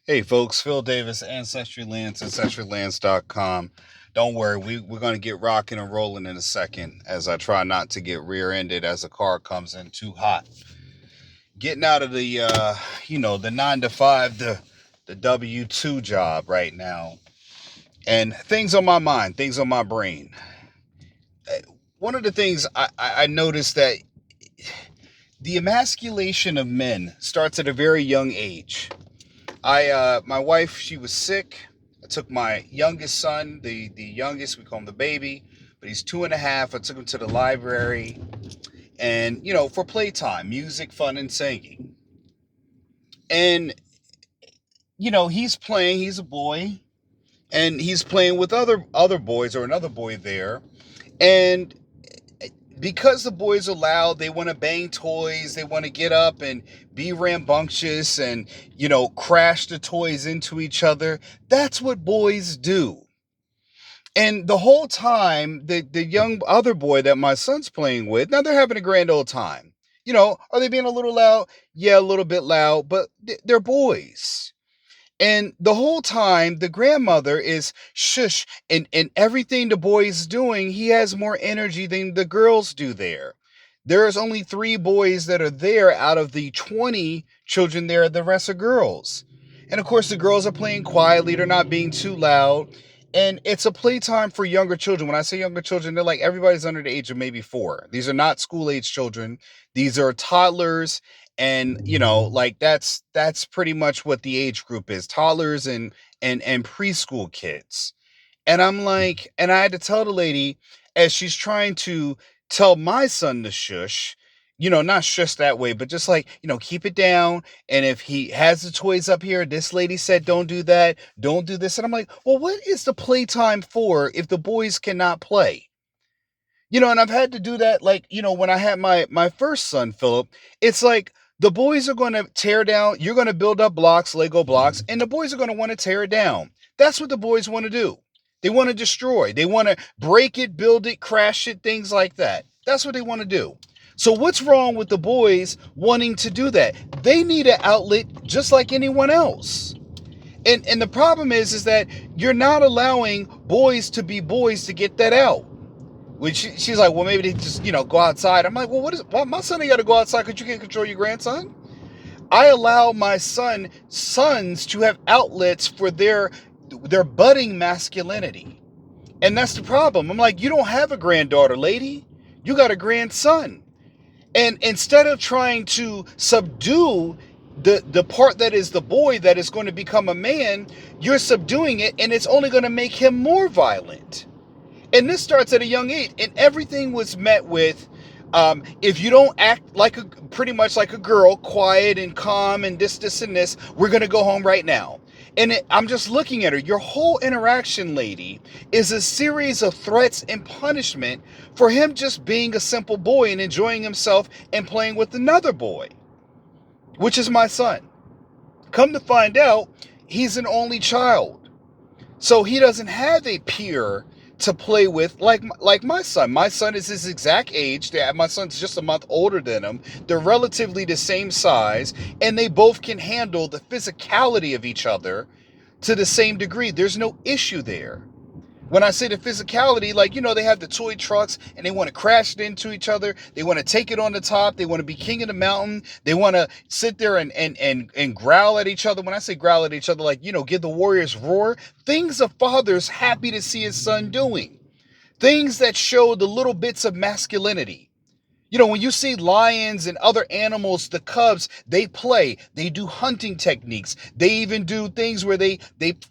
Hey folks, Phil Davis, Ancestry Lands, AncestryLands.com. Don't worry, we're going to get rocking and rolling in a second as I try not to get rear-ended as a car comes in too hot. Getting out of the 9 to 5, the W-2 job right now. And things on my mind, things on my brain. One of the things I noticed that the emasculation of men starts at a very young age. My wife, she was sick. I took my youngest son, the youngest, we call him the baby, but he's 2.5. I took him to the library and, for playtime, music, fun, and singing. And, he's playing, he's a boy, and he's playing with other boys or another boy there. And because the boys are loud, they want to bang toys, they want to get up and be rambunctious and, crash the toys into each other. That's what boys do. And the whole time, the young other boy that my son's playing with, now they're having a grand old time. Are they being a little loud? Yeah, a little bit loud, but they're boys. And the whole time, the grandmother is shush, and everything the boy is doing, he has more energy than the girls do there. There's only 3 boys that are there out of the 20 children there, the rest are girls. And of course, the girls are playing quietly, they're not being too loud. And it's a playtime for younger children. When I say younger children, they're like everybody's under the age of maybe 4. These are not school age children. These are toddlers, and like that's pretty much what the age group is, toddlers and preschool kids. And I'm like, and I had to tell the lady as she's trying to tell my son to shush, not shush that way, but just like, keep it down. And if he has the toys up here, this lady said don't do that, don't do this. And I'm like, well, what is the playtime for if the boys cannot play? And I've had to do that, like, when I had my first son, Philip. It's like the boys are going to tear down, you're going to build up blocks, Lego blocks, and the boys are going to want to tear it down. That's what the boys want to do. They want to destroy, they want to break it, build it, crash it, things like that. That's what they want to do. So what's wrong with the boys wanting to do that? They need an outlet just like anyone else. And the problem is that you're not allowing boys to be boys to get that out. She's like, well, maybe they just, go outside. I'm like, well, why my son ain't got to go outside because you can't control your grandson? I allow my sons to have outlets for their budding masculinity. And that's the problem. I'm like, you don't have a granddaughter, lady. You got a grandson. And instead of trying to subdue the part that is the boy that is going to become a man, you're subduing it, and it's only going to make him more violent. And this starts at a young age, and everything was met with, if you don't act like pretty much like a girl, quiet and calm and this and this, we're gonna go home right now. And I'm just looking at her. Your whole interaction, lady, is a series of threats and punishment for him just being a simple boy and enjoying himself and playing with another boy, which is my son. Come to find out, he's an only child. So he doesn't have a peer to play with like my son. My son is his exact age. My son's just a month older than him. They're relatively the same size, and they both can handle the physicality of each other to the same degree. There's no issue there. When I say the physicality, like, they have the toy trucks and they want to crash it into each other. They want to take it on the top. They want to be king of the mountain. They want to sit there and growl at each other. When I say growl at each other, like, give the warriors roar. Things a father's happy to see his son doing. Things that show the little bits of masculinity. When you see lions and other animals, the cubs, they play, they do hunting techniques. They even do things where they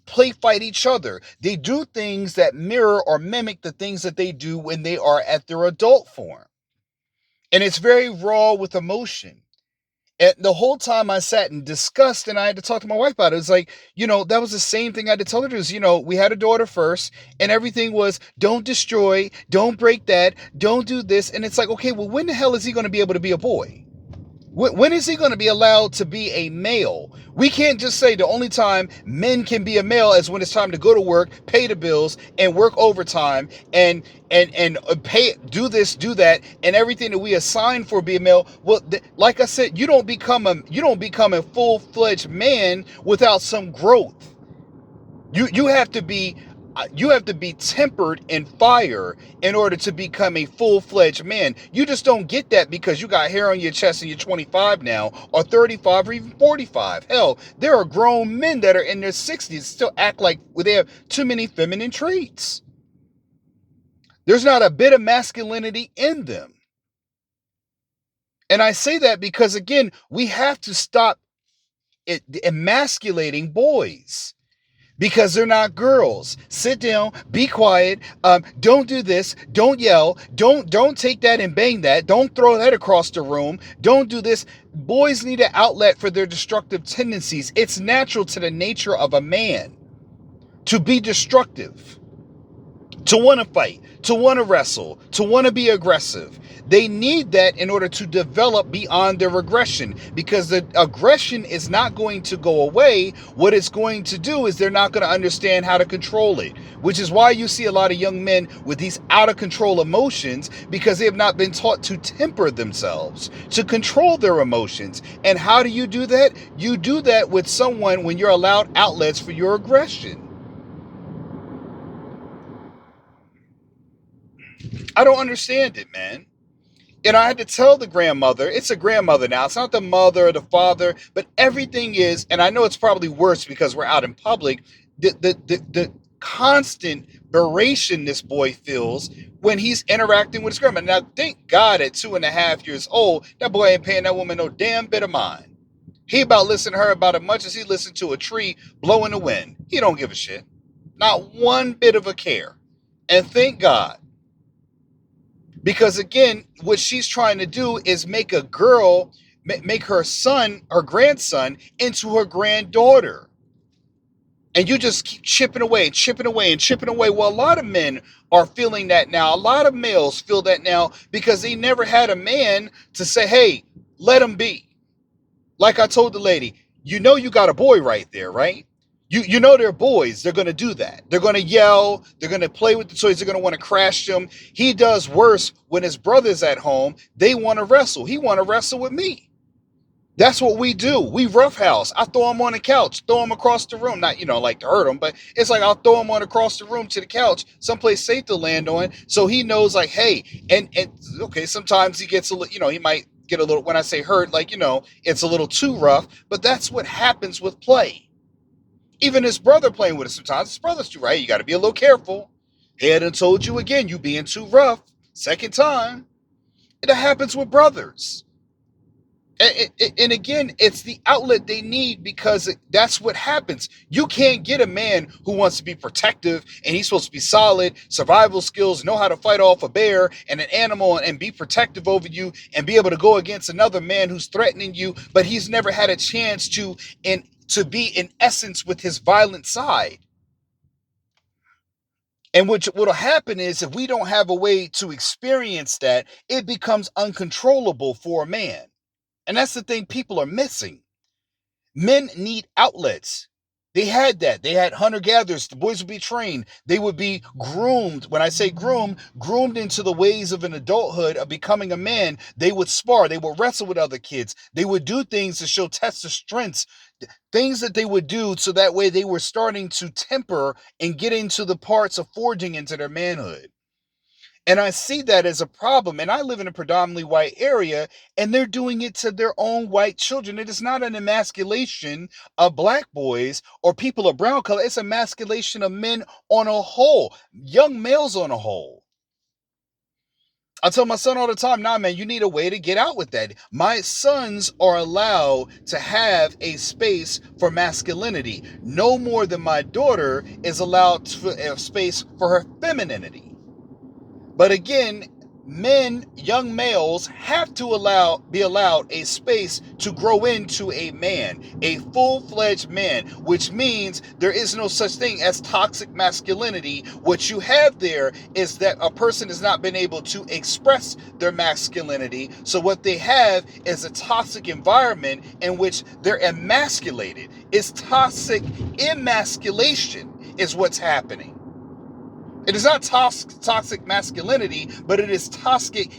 play fight each other. They do things that mirror or mimic the things that they do when they are at their adult form. And it's very raw with emotion. And the whole time I sat and discussed, and I had to talk to my wife about it. It was like, that was the same thing I had to tell her. We had a daughter first, and everything was, don't destroy, don't break that, don't do this. And it's like, okay, well, when the hell is he going to be able to be a boy? When is he going to be allowed to be a male? We can't just say the only time men can be a male is when it's time to go to work, pay the bills, and work overtime, and pay, do this, do that, and everything that we assign for being male. Well, like I said, you don't become a full-fledged man without some growth. You have to be tempered in fire in order to become a full-fledged man. You just don't get that because you got hair on your chest and you're 25 now, or 35, or even 45. Hell, there are grown men that are in their 60s still act like they have too many feminine traits. There's not a bit of masculinity in them. And I say that because, again, we have to stop emasculating boys, because they're not girls. Sit down, be quiet, don't do this, don't yell, don't take that and bang that, don't throw that across the room, don't do this. Boys need an outlet for their destructive tendencies. It's natural to the nature of a man to be destructive, to want to fight, to want to wrestle, to want to be aggressive. They need that in order to develop beyond their aggression, because the aggression is not going to go away. What it's going to do is they're not going to understand how to control it, which is why you see a lot of young men with these out of control emotions, because they have not been taught to temper themselves, to control their emotions. And how do you do that? You do that with someone when you're allowed outlets for your aggression. I don't understand it, man. And I had to tell the grandmother, it's a grandmother now, it's not the mother or the father, but everything is, and I know it's probably worse because we're out in public, the constant beration this boy feels when he's interacting with his grandma. Now, thank God at 2.5 years old, that boy ain't paying that woman no damn bit of mind. He about listening to her about as much as he listened to a tree blow in the wind. He don't give a shit. Not one bit of a care. And thank God. Because again, what she's trying to do is make a girl, make her son, her grandson, into her granddaughter. And you just keep chipping away, chipping away, and chipping away. Well, a lot of men are feeling that now. A lot of males feel that now because they never had a man to say, hey, let him be. Like I told the lady, you got a boy right there, right? You know they're boys. They're going to do that. They're going to yell. They're going to play with the toys. They're going to want to crash them. He does worse when his brother's at home. They want to wrestle. He want to wrestle with me. That's what we do. We roughhouse. I throw him on the couch, throw him across the room. Not, like to hurt him, but it's like I'll throw him on across the room to the couch, someplace safe to land on, so he knows, like, hey, and okay, sometimes he gets a little, he might get a little, when I say hurt, like, it's a little too rough, but that's what happens with play. Even his brother playing with us sometimes, his brother's too right. You got to be a little careful. He done told you again, you being too rough. Second time. It happens with brothers. And again, it's the outlet they need, because that's what happens. You can't get a man who wants to be protective and he's supposed to be solid, survival skills, know how to fight off a bear and an animal and be protective over you and be able to go against another man who's threatening you, but he's never had a chance to be in essence with his violent side. And what'll happen is, if we don't have a way to experience that, it becomes uncontrollable for a man. And that's the thing people are missing. Men need outlets. They had that. They had hunter-gatherers. The boys would be trained. They would be groomed. When I say groomed into the ways of an adulthood, of becoming a man. They would spar. They would wrestle with other kids. They would do things to show test of strengths. Things that they would do so that way they were starting to temper and get into the parts of forging into their manhood. And I see that as a problem. And I live in a predominantly white area, and they're doing it to their own white children. It is not an emasculation of black boys or people of brown color. It's emasculation of men on a whole, young males on a whole. I tell my son all the time, nah, man, you need a way to get out with that. My sons are allowed to have a space for masculinity, no more than my daughter is allowed to have space for her femininity. But again, men, young males, have to be allowed a space to grow into a man, a full-fledged man, which means there is no such thing as toxic masculinity. What you have there is that a person has not been able to express their masculinity, so what they have is a toxic environment in which they're emasculated. It's toxic emasculation is what's happening. It is not toxic masculinity, but it is toxic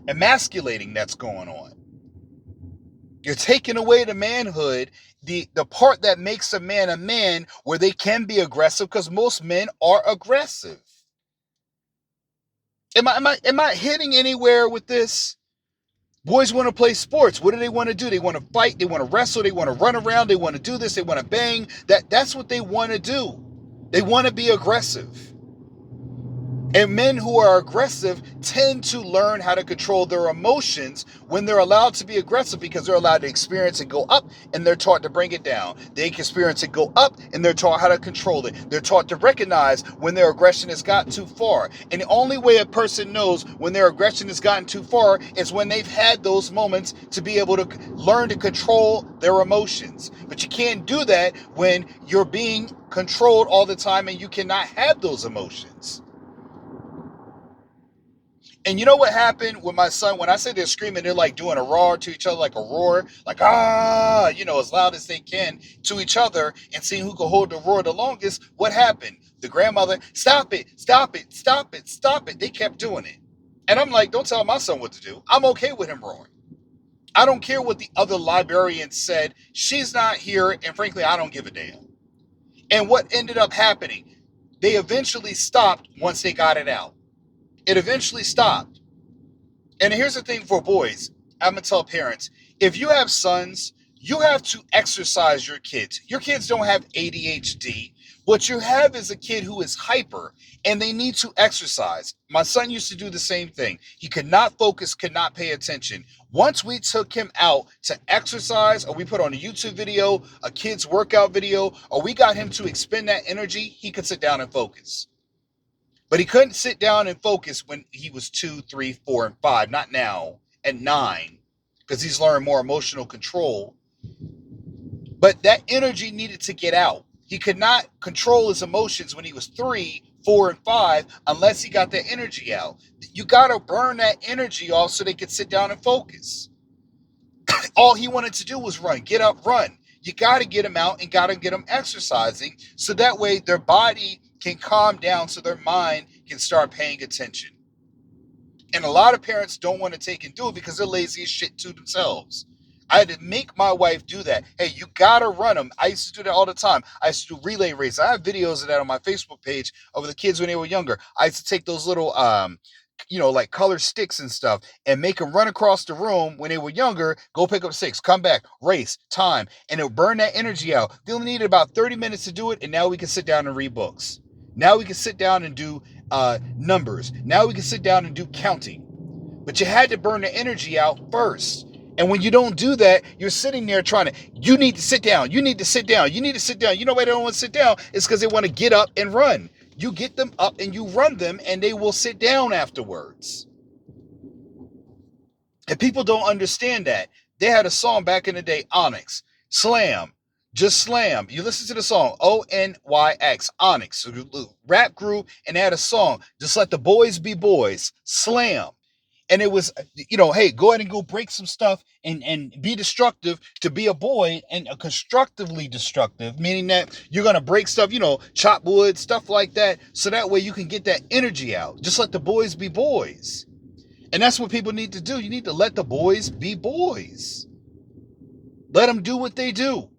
emasculating that's going on. You're taking away the manhood, the part that makes a man, where they can be aggressive, because most men are aggressive. Am I hitting anywhere with this? Boys want to play sports. What do they want to do? They want to fight. They want to wrestle. They want to run around. They want to do this. They want to bang. That's what they want to do. They want to be aggressive. And men who are aggressive tend to learn how to control their emotions when they're allowed to be aggressive, because they're allowed to experience it go up and they're taught to bring it down. They experience it go up and they're taught how to control it. They're taught to recognize when their aggression has gotten too far. And the only way a person knows when their aggression has gotten too far is when they've had those moments to be able to learn to control their emotions. But you can't do that when you're being controlled all the time and you cannot have those emotions. And you know what happened with my son? When I say they're screaming, they're like doing a roar to each other, like a roar, like, ah, as loud as they can to each other, and seeing who can hold the roar the longest. What happened? The grandmother, stop it, stop it, stop it, stop it. They kept doing it. And I'm like, don't tell my son what to do. I'm okay with him roaring. I don't care what the other librarian said. She's not here, and frankly, I don't give a damn. And what ended up happening? They eventually stopped once they got it out. It eventually stopped. And here's the thing for boys. I'm going to tell parents, if you have sons, you have to exercise your kids. Your kids don't have ADHD. What you have is a kid who is hyper, and they need to exercise. My son used to do the same thing. He could not focus, could not pay attention. Once we took him out to exercise, or we put on a YouTube video, a kid's workout video, or we got him to expend that energy, he could sit down and focus. But he couldn't sit down and focus when he was 2, 3, 4, and 5. Not now, at 9, because he's learned more emotional control. But that energy needed to get out. He could not control his emotions when he was 3, 4, and 5 unless he got that energy out. You got to burn that energy off so they could sit down and focus. All he wanted to do was run, get up, run. You got to get him out and got to get him exercising, so that way their body can calm down, so their mind can start paying attention. And a lot of parents don't want to take and do it because they're lazy as shit to themselves. I had to make my wife do that. Hey, you gotta run them. I used to do that all the time. I used to do relay races. I have videos of that on my Facebook page of the kids when they were younger. I used to take those little like colored sticks and stuff, and make them run across the room when they were younger, go pick up sticks, come back, race, time, and it'll burn that energy out. They only needed about 30 minutes to do it, and now we can sit down and read books. Now we can sit down and do numbers. Now we can sit down and do counting. But you had to burn the energy out first. And when you don't do that, you're sitting there you need to sit down. You need to sit down. You need to sit down. You know why they don't want to sit down? It's because they want to get up and run. You get them up and you run them, and they will sit down afterwards. And people don't understand that. They had a song back in the day, Onyx, Slam, just slam. You listen to the song, Onyx, Onyx, rap group, and they had a song, just let the boys be boys, slam. And it was, hey, go ahead and go break some stuff and be destructive to be a boy, and constructively destructive, meaning that you're going to break stuff, chop wood, stuff like that. So that way you can get that energy out. Just let the boys be boys. And that's what people need to do. You need to let the boys be boys. Let them do what they do.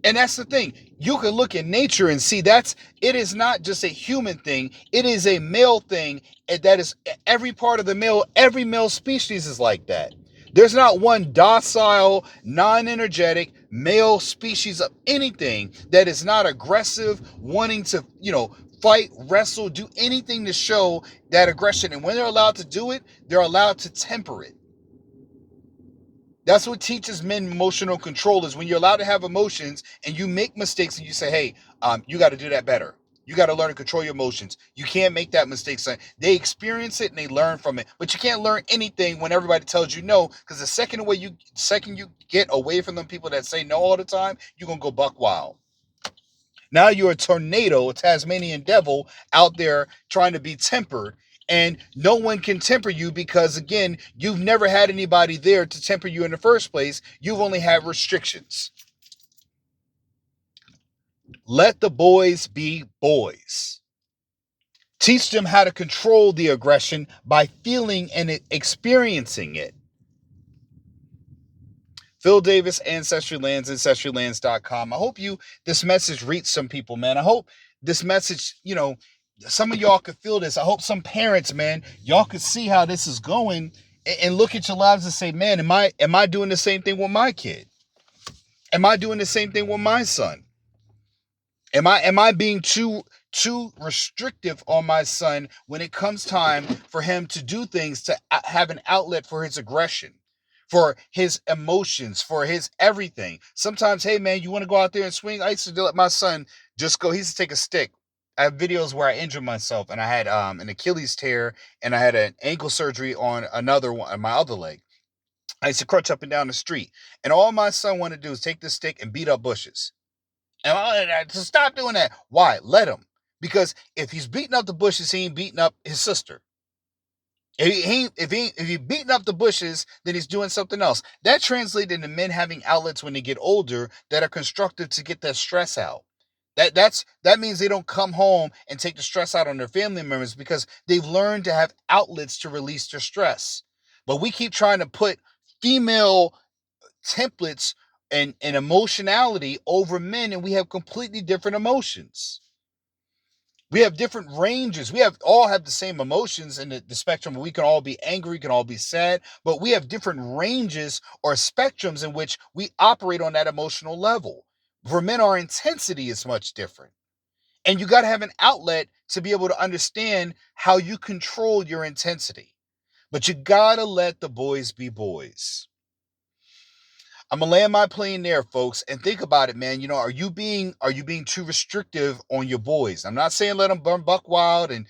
And that's the thing. You can look at nature and see it is not just a human thing. It is a male thing. That is every part of every male species is like that. There's not one docile, non-energetic male species of anything that is not aggressive, wanting to, fight, wrestle, do anything to show that aggression. And when they're allowed to do it, they're allowed to temper it. That's what teaches men emotional control, is when you're allowed to have emotions and you make mistakes and you say, hey, you got to do that better. You got to learn to control your emotions. You can't make that mistake, son. They experience it and they learn from it, but you can't learn anything when everybody tells you no. Because second you get away from them people that say no all the time, you're gonna go buck wild. Now you're a tornado, a Tasmanian devil out there trying to be tempered, and no one can temper you because, again, you've never had anybody there to temper you in the first place. You've only had restrictions. Let the boys be boys. Teach them how to control the aggression by feeling and experiencing it. Phil Davis, Ancestry Lands, ancestrylands.com. I hope this message reached some people, man. I hope this message, some of y'all could feel this. I hope some parents, man, y'all could see how this is going and look at your lives and say, man, am I doing the same thing with my kid? Am I doing the same thing with my son? Am I being too restrictive on my son when it comes time for him to do things, to have an outlet for his aggression, for his emotions, for his everything? Sometimes, hey man, you want to go out there and swing? I used to let my son just go. He used to take a stick. I have videos where I injured myself and I had an Achilles tear and I had an ankle surgery on another one, on my other leg. I used to crutch up and down the street, and all my son wanted to do is take this stick and beat up bushes. And to stop doing that. Why? Let him. Because if he's beating up the bushes, he ain't beating up his sister. If he beating up the bushes, then he's doing something else. That translates into men having outlets when they get older that are constructive to get that stress out. That means they don't come home and take the stress out on their family members because they've learned to have outlets to release their stress. But we keep trying to put female templates and emotionality over men, and we have completely different emotions. We have different ranges. We all have the same emotions in the spectrum. We can all be angry, can all be sad, but we have different ranges or spectrums in which we operate on that emotional level. For men, our intensity is much different. And you got to have an outlet to be able to understand how you control your intensity. But you got to let the boys be boys. I'm gonna land my plane there, folks, and think about it, man. Are you being too restrictive on your boys? I'm not saying let them burn buck wild and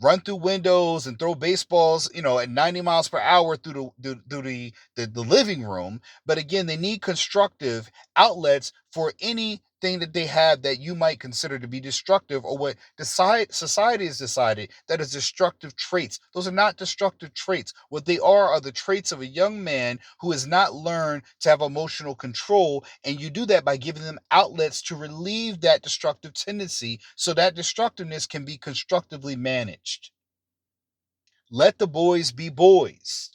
run through windows and throw baseballs, at 90 miles per hour through the living room. But again, they need constructive outlets for anything that they have that you might consider to be destructive, or what society has decided that is destructive traits. Those are not destructive traits. What they are the traits of a young man who has not learned to have emotional control, and you do that by giving them outlets to relieve that destructive tendency so that destructiveness can be constructively managed. Let the boys be boys.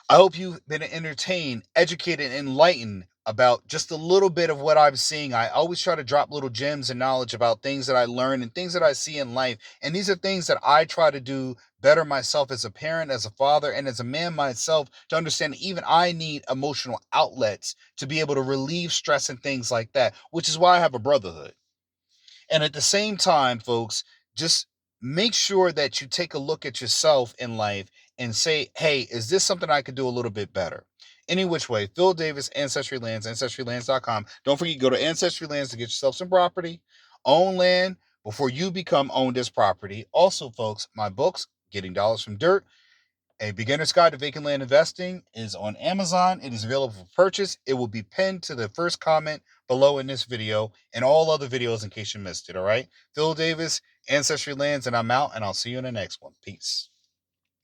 I hope you've been entertained, educated, and enlightened about just a little bit of what I'm seeing. I always try to drop little gems and knowledge about things that I learn and things that I see in life. And these are things that I try to do better myself as a parent, as a father, and as a man myself, to understand even I need emotional outlets to be able to relieve stress and things like that, which is why I have a brotherhood. And at the same time, folks, just make sure that you take a look at yourself in life and say, hey, is this something I could do a little bit better? Any which way, Phil Davis, Ancestry Lands, ancestrylands.com. Don't forget, go to Ancestry Lands to get yourself some property, own land before you become owned as property. Also, folks, my books, Getting Dollars from Dirt, A Beginner's Guide to Vacant Land Investing, is on Amazon. It is available for purchase. It will be pinned to the first comment below in this video and all other videos in case you missed it, all right? Phil Davis, Ancestry Lands, and I'm out, and I'll see you in the next one. Peace.